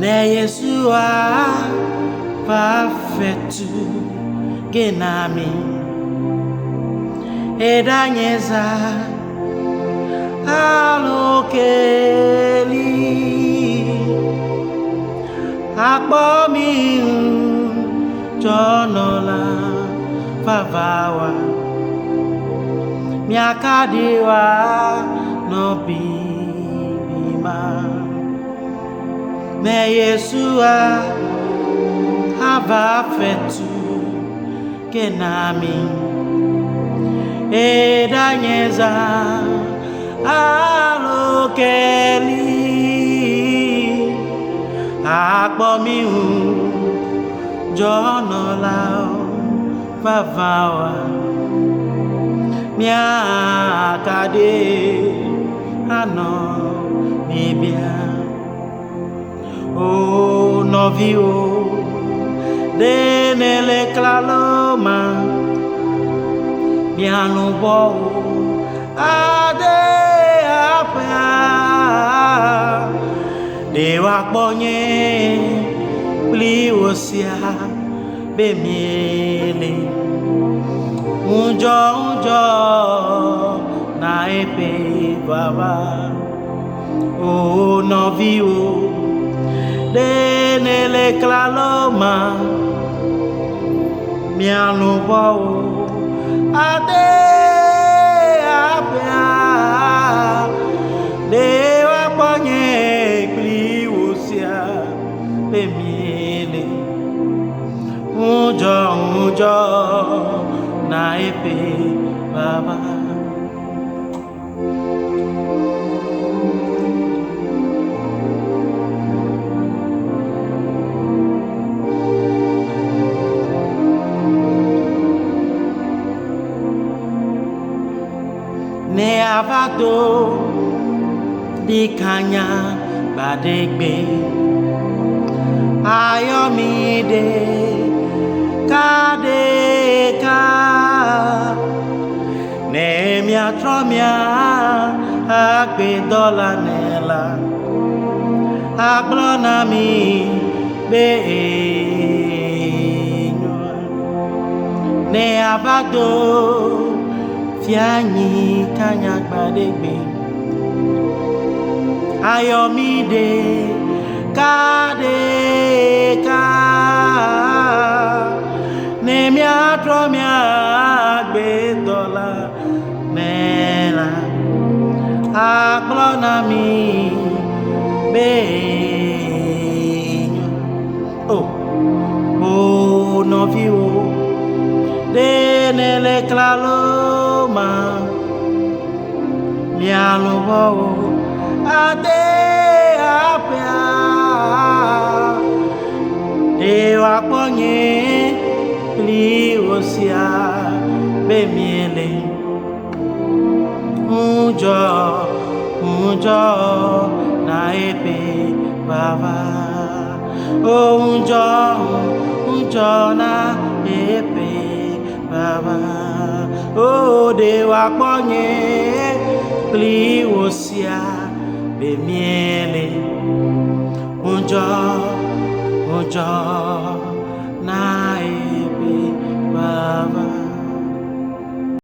ne Yeshua perfectu genami edanyeza alokeli akpomi jonola favawa miakadiwa no bima me Yeshua ava fetu kenami edanyeza alokeli akpomi jonola favawa miakade ano bibia o novio denele claloma miano bo ade apa dewa ponye pliwosia bemiele unjo na epe baba o novio denele claloma miano bo ade apia dewa ponye pliwosia bemiele unjo na epe baba ne avado di kanya badegbe ayomide kadeka ne miatromia agbe dola nela aglonami be ne avado fianyi kanya gbadegbe ayomide kadeka ne miatromia agbe dola mela aglonami benyo oh novio denele claloma mialubo ade apia dewa ponye liwosia bemiele unjo na epe baba oh unjo na epe baba oh dewa ponye liwosia bemiele unjo na